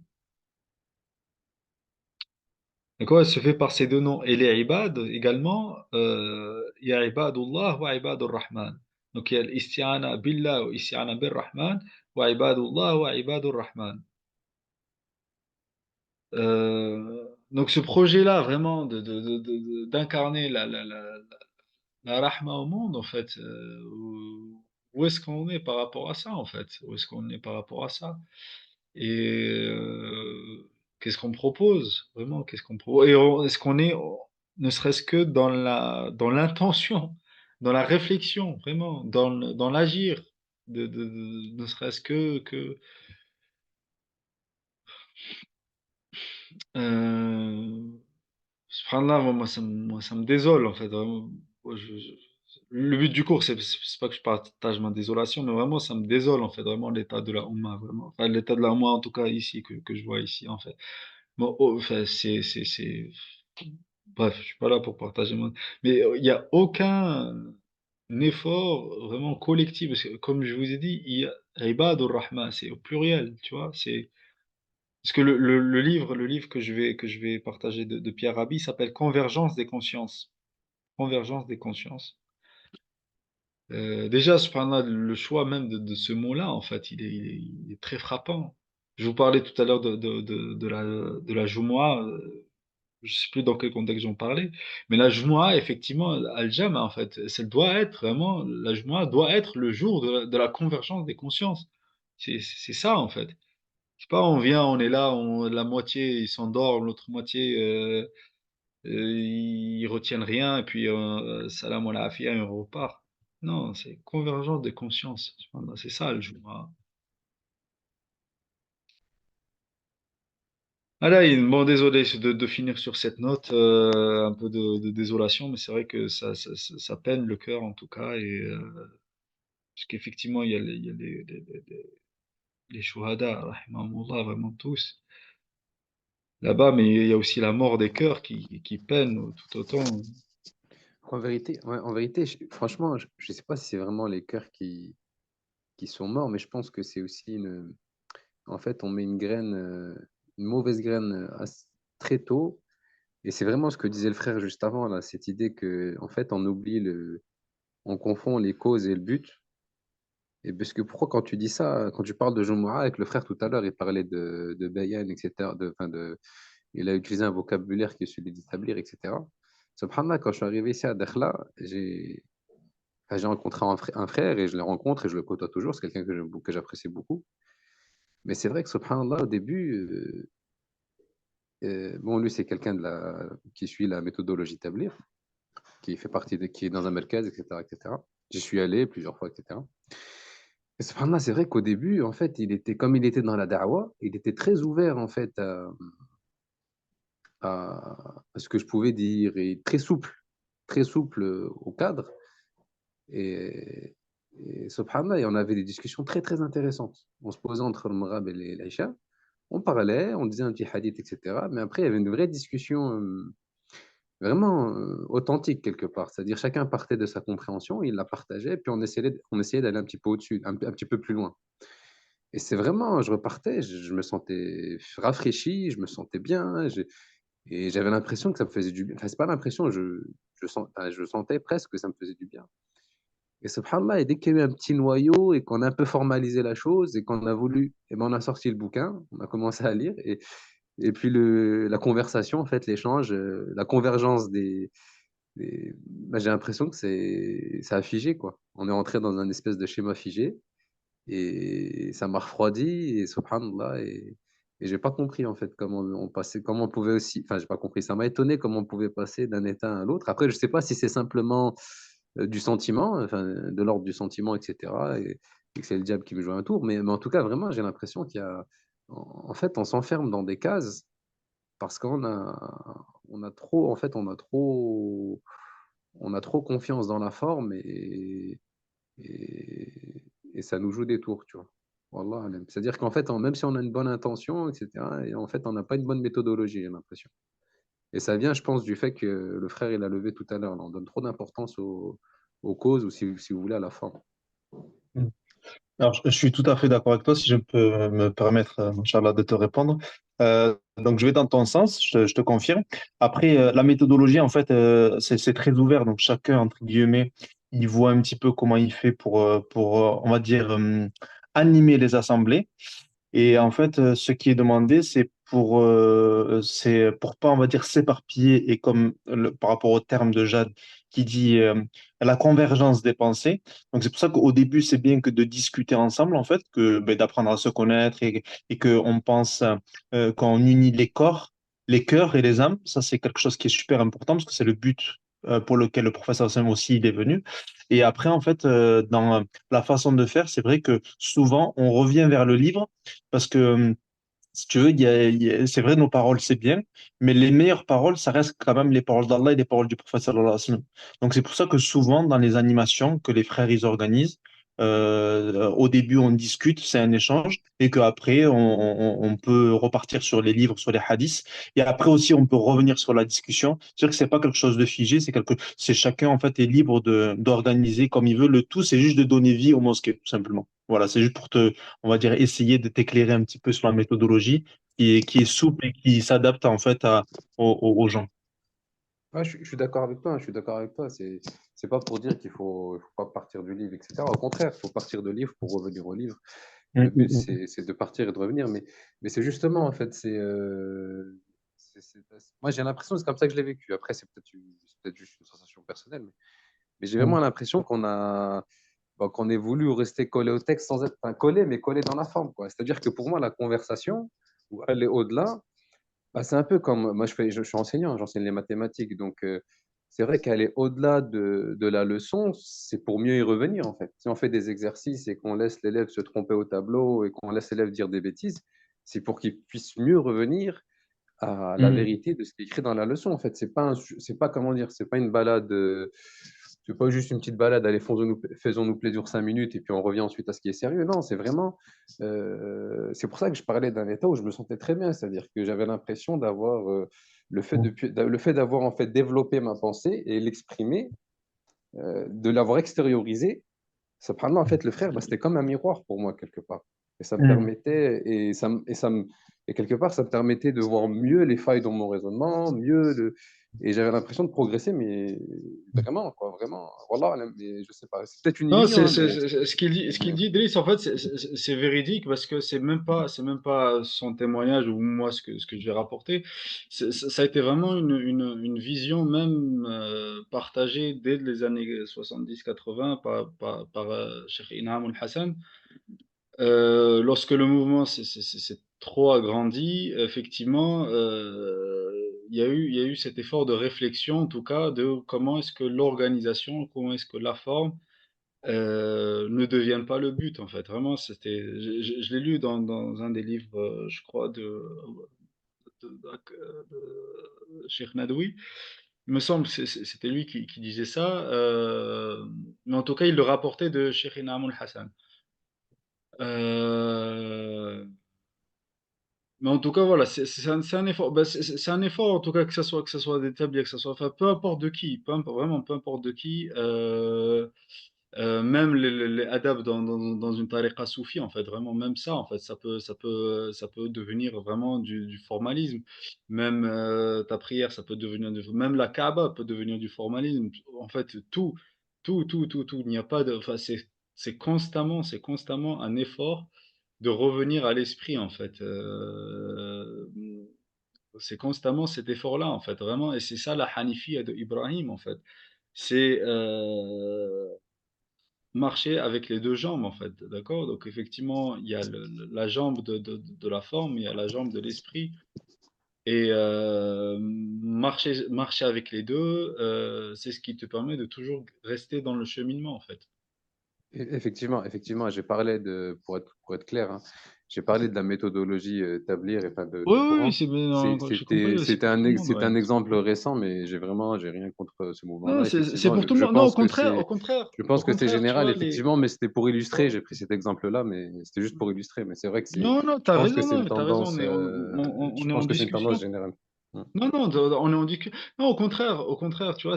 D'accord? Elle se fait par ces deux noms. Et les ibad également, il y a ibadullah wa ibadur Rahman. Donc il y a l'isti'ana billah ou isti'ana bir Rahman wa ibadullah wa ibadur Rahman. Donc ce projet-là, vraiment, d'incarner la rahma au monde, en fait, où est-ce qu'on est par rapport à ça, en fait? Où est-ce qu'on est par rapport à ça? Et qu'est-ce qu'on propose? Vraiment, qu'est-ce qu'on propose? Et est-ce qu'on est, ne serait-ce que dans l'intention, dans la réflexion, vraiment, dans l'agir, ne serait-ce que euh, Subhanallah, moi, ça me désole, en fait. Vraiment. Moi, le but du cours, c'est pas que je partage ma désolation, mais vraiment, ça me désole, en fait, vraiment, l'état de la Oumma, vraiment. Enfin, l'état de la Oumma, en tout cas, ici, que je vois ici, en fait. Bon, enfin, Bref, je suis pas là pour partager mon... Mais il n'y a aucun effort vraiment collectif, parce que, comme je vous ai dit, il y a Ibadur Rahman, c'est au pluriel, tu vois, c'est... Parce que le livre que je vais partager de Pierre Rabhi s'appelle Convergence des consciences. Convergence des consciences. Déjà, subhanallah, le choix même ce mot-là, en fait, il est très frappant. Je vous parlais tout à l'heure de la Jumu'ah, je sais plus dans quel contexte j'en parlais, mais la Jumu'ah, effectivement, Al-Jama, en fait, doit être vraiment, la Jumu'ah doit être le jour de la convergence des consciences. C'est ça, en fait. Je sais pas, on vient, on est là, la moitié il s'endort, l'autre moitié ils retiennent rien, et puis salam alaikum, et on repart. Non, c'est convergence des consciences. C'est ça le Jumu'ah. Alain, bon, désolé de finir sur cette note, un peu de désolation, mais c'est vrai que ça peine le cœur en tout cas, et parce qu'effectivement, il y a les shuhada, rahimahumullah, vraiment tous, là-bas, mais il y a aussi la mort des cœurs qui peine tout autant. En vérité, ouais, en vérité, franchement, je ne sais pas si c'est vraiment les cœurs qui sont morts, mais je pense que c'est aussi en fait, on met une graine, une mauvaise graine très tôt. Et c'est vraiment ce que disait le frère juste avant, là, cette idée que, en fait, on confond les causes et le but. Et parce que pourquoi, quand tu dis ça, quand tu parles de Jumu'ah avec le frère tout à l'heure, il parlait de bayan, etc. Il a utilisé un vocabulaire qui est celui d'établir, etc. Subhanallah, quand je suis arrivé ici à Dakhla, j'ai rencontré un frère et je le rencontre et je le côtoie toujours. C'est quelqu'un que j'apprécie beaucoup. Mais c'est vrai que Subhanallah, au début, bon, lui, c'est quelqu'un qui suit la méthodologie Tabligh, qui est dans un merkaz, etc., etc. J'y suis allé plusieurs fois, etc. Et subhanallah, c'est vrai qu'au début, en fait, comme il était dans la da'wa, il était très ouvert, en fait, à ce que je pouvais dire et très souple au cadre. Et, et subhanallah, et on avait des discussions très, très intéressantes. On se posait entre le Maghreb et l'Aïcha, on parlait, on disait un petit hadith, etc. Mais après, il y avait une vraie discussion vraiment authentique quelque part. C'est-à-dire chacun partait de sa compréhension, il la partageait, puis on essayait d'aller un petit peu au-dessus, un petit peu plus loin. Et c'est vraiment, je repartais, je me sentais rafraîchi, je me sentais bien, et j'avais l'impression que ça me faisait du bien. Enfin, c'est pas l'impression, enfin, je sentais presque que ça me faisait du bien. Et subhanallah, et dès qu'il y a eu un petit noyau et qu'on a un peu formalisé la chose et qu'on a voulu, et ben on a sorti le bouquin, on a commencé à lire, et puis la conversation, en fait, l'échange, la convergence ben, j'ai l'impression que ça a figé, quoi. On est entré dans un espèce de schéma figé et ça m'a refroidi, et subhanallah, et j'ai pas compris, en fait, comment on passait, comment on pouvait aussi, enfin, j'ai pas compris, ça m'a étonné comment on pouvait passer d'un état à l'autre. Après, je sais pas si c'est simplement du sentiment, enfin, de l'ordre du sentiment, etc. Et que c'est le diable qui me joue un tour. Mais en tout cas, vraiment, j'ai l'impression qu'il y a. En fait, on s'enferme dans des cases parce on a trop, en fait, on a trop confiance dans la forme, et ça nous joue des tours, tu vois. Wallah alam. C'est-à-dire qu'en fait, même si on a une bonne intention, etc., et en fait, on n'a pas une bonne méthodologie, j'ai l'impression. Et ça vient, je pense, du fait que le frère, il a levé tout à l'heure. Là. On donne trop d'importance aux causes, ou si vous voulez, à la forme. Mm. Alors, je suis tout à fait d'accord avec toi, si je peux me permettre, Inch'Allah, de te répondre. Donc, je vais dans ton sens, je te confirme. Après, la méthodologie, en fait, c'est très ouvert. Donc, chacun, entre guillemets, il voit un petit peu comment il fait on va dire, animer les assemblées. Et en fait, ce qui est demandé, c'est pour pas, on va dire, s'éparpiller et comme par rapport au terme de Jade qui dit la convergence des pensées. Donc, c'est pour ça qu'au début, c'est bien que de discuter ensemble, en fait, que ben, d'apprendre à se connaître et qu'on pense qu'on unit les corps, les cœurs et les âmes. Ça, c'est quelque chose qui est super important parce que c'est le but pour lequel le professeur Sam aussi il est venu. Et après, en fait, dans la façon de faire, c'est vrai que souvent, on revient vers le livre parce que, si tu veux, c'est vrai, nos paroles, c'est bien, mais les meilleures paroles, ça reste quand même les paroles d'Allah et les paroles du prophète sallallahu alayhi wa sallam. Donc, c'est pour ça que souvent, dans les animations que les frères, ils organisent, au début, on discute, c'est un échange, et qu'après, on peut repartir sur les livres, sur les hadiths, et après aussi, on peut revenir sur la discussion. C'est-à-dire que c'est pas quelque chose de figé, c'est chacun, en fait, est libre d'organiser comme il veut. Le tout, c'est juste de donner vie aux mosquées, tout simplement. Voilà, c'est juste pour on va dire, essayer de t'éclairer un petit peu sur la méthodologie qui est souple et qui s'adapte en fait aux gens. Ouais, je suis d'accord avec toi, je suis d'accord avec toi. C'est pas pour dire il faut pas partir du livre, etc. Au contraire, il faut partir de livre pour revenir au livre. Mm, Le but, mm, mm. c'est de partir et de revenir. Mais c'est justement, en fait, moi, j'ai l'impression, c'est comme ça que je l'ai vécu. Après, c'est peut-être juste une sensation personnelle, mais j'ai vraiment Mm. l'impression qu'on ait voulu rester collé au texte sans être, enfin, collé, mais collé dans la forme, quoi. C'est-à-dire que pour moi, la conversation, ou aller au-delà, bah, c'est un peu comme, moi je suis enseignant, j'enseigne les mathématiques, donc c'est vrai qu'aller au-delà de la leçon, c'est pour mieux y revenir en fait. Si on fait des exercices et qu'on laisse l'élève se tromper au tableau et qu'on laisse l'élève dire des bêtises, c'est pour qu'il puisse mieux revenir à la Mm. vérité de ce qui est écrit dans la leçon. En fait, c'est pas comment dire, c'est pas une balade, c'est pas juste une petite balade, allez, faisons-nous plaisir 5 minutes et puis on revient ensuite à ce qui est sérieux. Non, c'est vraiment, c'est pour ça que je parlais d'un état où je me sentais très bien, c'est-à-dire que j'avais l'impression d'avoir le fait d'avoir en fait développé ma pensée et l'exprimer, de l'avoir extériorisé. Subhanallah, en fait, le frère, bah, c'était comme un miroir pour moi, quelque part. Et ça me Mm. permettait, et quelque part, ça me permettait de voir mieux les failles dans mon raisonnement, et j'avais l'impression de progresser, mais vraiment, quoi, vraiment. Voilà, mais je sais pas, c'est peut-être une Non, illusion, hein, ce qu'il dit, Driss, en fait, c'est véridique parce que c'est même pas son témoignage ou moi ce que je vais rapporter. Ça a été vraiment une vision même partagée dès les années 70-80 par Cheikh Inam al-Hassan. Lorsque le mouvement s'est trop agrandi, effectivement, il y a eu cet effort de réflexion, en tout cas, de comment est-ce que l'organisation, comment est-ce que la forme ne deviennent pas le but, en fait. Vraiment, je l'ai lu dans un des livres, je crois, de Cheikh Nadoui. Il me semble que c'était lui qui disait ça, mais en tout cas, il le rapportait de Cheikh Inam al-Hassan. Euh, mais en tout cas, voilà, c'est un effort. Bah, c'est un effort, en tout cas, que ça soit d'établir, que ça soit, enfin, peu importe de qui, vraiment, peu importe de qui. même les adab dans une tariqa soufie, en fait, vraiment, même ça, en fait, ça peut devenir vraiment du formalisme. Même ta prière, ça peut devenir même la Kaaba peut devenir du formalisme. En fait, tout. Il n'y a pas de, enfin, c'est constamment un effort de revenir à l'esprit, en fait. C'est constamment cet effort-là, en fait, vraiment, et c'est ça la Hanifiyya de Ibrahim, en fait. C'est marcher avec les 2 jambes, en fait, d'accord? Donc effectivement, il y a la jambe de la forme, il y a la jambe de l'esprit et marcher avec les 2, c'est ce qui te permet de toujours rester dans le cheminement, en fait. Effectivement, j'ai parlé pour être clair, hein, j'ai parlé de la méthodologie Tablir et pas Oui, du oui, oui, Coran. c'est bien, j'ai compris aussi pour tout le monde, C'était ouais. un exemple récent, mais j'ai rien contre ce Non, mouvement-là. c'est Effectivement, pour tout le monde. Non, je au pense que c'est contraire, tu général, vois, effectivement, mais c'était pour illustrer. J'ai pris cet exemple-là, mais c'était juste pour illustrer. Mais c'est vrai que non, non, je t'as pense que raison, c'est non, une mais t'as raison, tendance, on je est en pense que c'est une tendance discussion. générale. Mm. Non, non, on est en discussion. Non, au contraire, tu vois,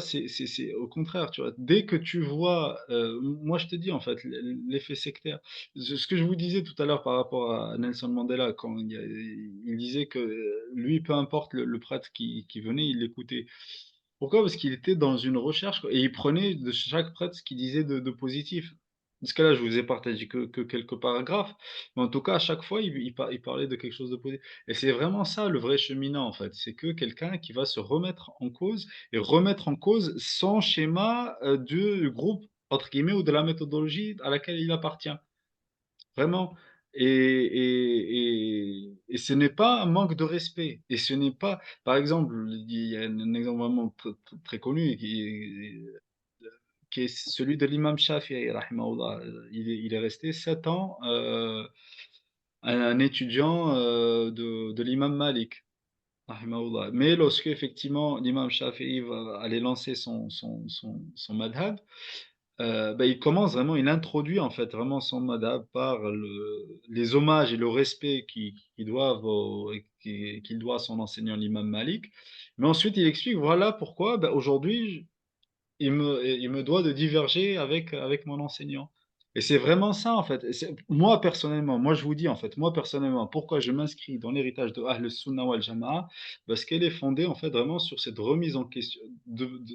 au contraire, tu vois, dès que tu vois, moi je te dis en fait, l'effet sectaire. Ce que je vous disais tout à l'heure par rapport à Nelson Mandela, quand il disait que lui, peu importe le prêtre qui venait, il l'écoutait. Pourquoi? Parce qu'il était dans une recherche, quoi, et il prenait de chaque prêtre ce qu'il disait de positif. Dans ce cas-là, je vous ai partagé que quelques paragraphes, mais en tout cas, à chaque fois, il parlait de quelque chose de positif. Et c'est vraiment ça le vrai cheminant, en fait. C'est que quelqu'un qui va se remettre en cause et remettre en cause son schéma du groupe, entre guillemets, ou de la méthodologie à laquelle il appartient. Vraiment. Et ce n'est pas un manque de respect. Et ce n'est pas, par exemple, il y a un exemple vraiment très connu qui est celui de l'imam Shafi'i, rahimahullah. Il est resté 7 ans un étudiant de l'imam Malik. Rahimahullah. Mais lorsque effectivement l'imam Shafi'i va aller lancer son madhab, ben, il commence vraiment, il introduit en fait vraiment son madhab par les hommages et le respect qu'il doit à son enseignant l'imam Malik. Mais ensuite il explique voilà pourquoi ben, aujourd'hui il me doit de diverger avec mon enseignant. Et c'est vraiment ça, en fait. Moi, personnellement, moi, je vous dis, en fait, moi, personnellement, pourquoi je m'inscris dans l'héritage de Ahl Sunnah wal Jama'a, parce qu'elle est fondée, en fait, vraiment sur cette remise en question,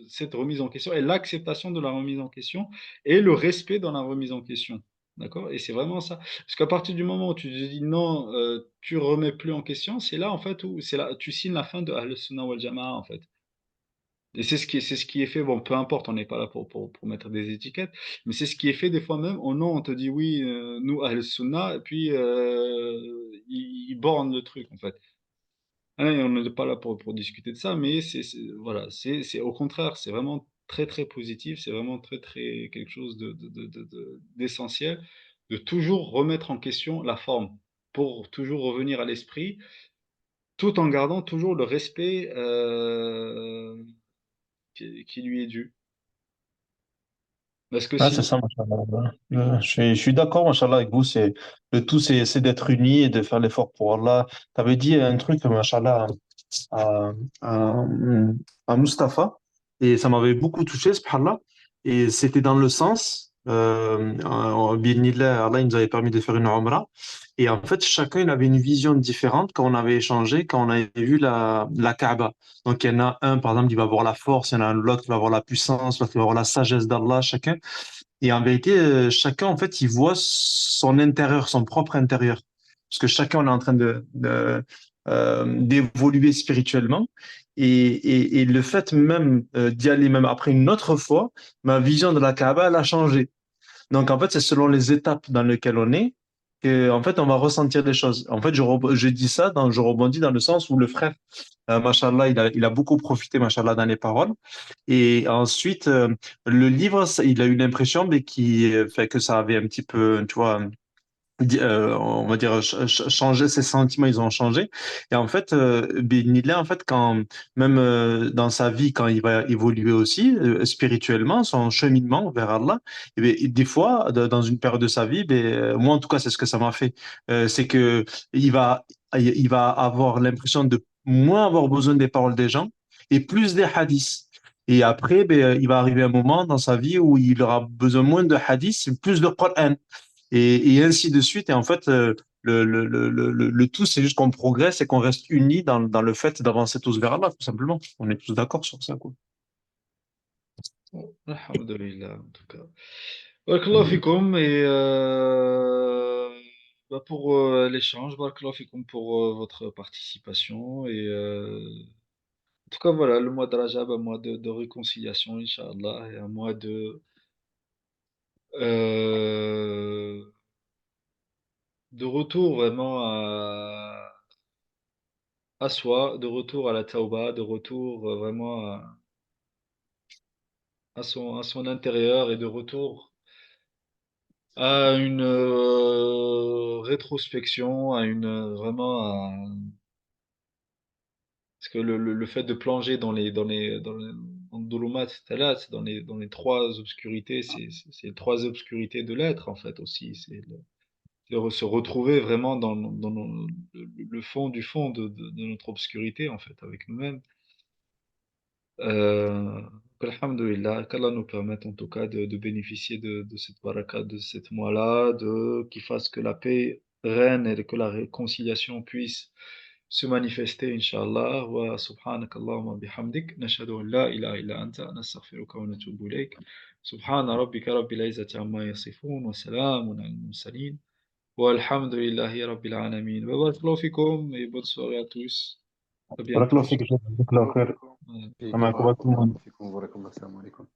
cette remise en question et l'acceptation de la remise en question et le respect dans la remise en question. D'accord? Et c'est vraiment ça. Parce qu'à partir du moment où tu te dis non, tu remets plus en question, c'est là, en fait, où c'est là, tu signes la fin de Ahl Sunnah wal Jama'a, en fait. Et c'est ce qui est fait, bon, peu importe, on n'est pas là pour mettre des étiquettes, mais c'est ce qui est fait des fois même, oh non, on te dit oui, nous, Ahl Sunnah, et puis ils bornent le truc, en fait. Hein, et on n'est pas là pour discuter de ça, mais voilà, c'est au contraire, c'est vraiment très, très positif, c'est vraiment très, très quelque chose d'essentiel, de toujours remettre en question la forme, pour toujours revenir à l'esprit, tout en gardant toujours le respect qui lui est dû. Parce que Ah, c'est sinon, ça, machallah. Je suis d'accord, machallah, avec vous. Le tout, c'est d'être unis et de faire l'effort pour Allah. Tu avais dit un truc, machallah, à, à, à Mustapha, et ça m'avait beaucoup touché, subhanallah. Et c'était dans le sens, bi'idhnillah, Allah il nous avait permis de faire une umrah. Et en fait, chacun il avait une vision différente quand on avait échangé, quand on avait vu la Kaaba. Donc, il y en a un, par exemple, qui va voir la force, il y en a l'autre qui va voir la puissance, l'autre qui va voir la sagesse d'Allah, chacun. Et en vérité, chacun, en fait, il voit son intérieur, son propre intérieur. Parce que chacun, on est en train d'évoluer spirituellement. Et le fait même d'y aller même après une autre fois, ma vision de la Kaaba, elle a changé. Donc, en fait, c'est selon les étapes dans lesquelles on est que, en fait, on va ressentir des choses. En fait, je dis ça, je rebondis dans le sens où le frère, machallah, il a beaucoup profité, machallah, dans les paroles. Et ensuite, le livre, il a eu l'impression mais qui fait que ça avait un petit peu, tu vois, on va dire, changé, ses sentiments, ils ont changé. Et en fait, Benillah, en fait, quand, même dans sa vie, quand il va évoluer aussi, spirituellement, son cheminement vers Allah, et bien, des fois, dans une période de sa vie, ben, moi, en tout cas, c'est ce que ça m'a fait, c'est que il va avoir l'impression de moins avoir besoin des paroles des gens et plus des hadiths. Et après, ben, il va arriver un moment dans sa vie où il aura besoin moins de hadith, plus de Coran. Et ainsi de suite. Et en fait, le tout, c'est juste qu'on progresse et qu'on reste unis dans le fait d'avancer tous vers Allah, tout simplement. On est tous d'accord sur ça, quoi. Alhamdulillah, en tout cas. Barakallahu fikoum et bah, pour l'échange, barakallahu fikoum pour votre participation et en tout cas voilà, le mois de Rajab, un mois de réconciliation, Inch'Allah, et un mois euh, de retour vraiment à soi, de retour à la tauba, de retour vraiment à son intérieur et de retour à une rétrospection, à une parce que le fait de plonger dans le Dulumat Thalat, dans les trois obscurités, c'est les trois obscurités de l'être en fait aussi. Se retrouver vraiment dans le fond du fond de notre obscurité en fait avec nous-mêmes. Euh, Alhamdulillah, qu'Allah nous permette en tout cas de bénéficier de cette baraka, de cette mois-là, qu'il fasse que la paix règne et que la réconciliation puisse se manifester, Inch'Allah. Wa subhanak Allahumma bihamdik, nashhadu an la ilaha illa anta, nastaghfiruka wa natubu ilayk. Subhana rabbika rabbil izzati amma yasifun, wa salamun al mursalin, wa alhamdulillahi rabbil alamin. Wa barakallahu fikum et bonne soirée à tous. À bientôt. Barakallahu fik, jazakallahu khair. Barakallahu fikum. Ouais. Et Ama barakallahu akobakum. fikum, barakallahu, salam alaikum.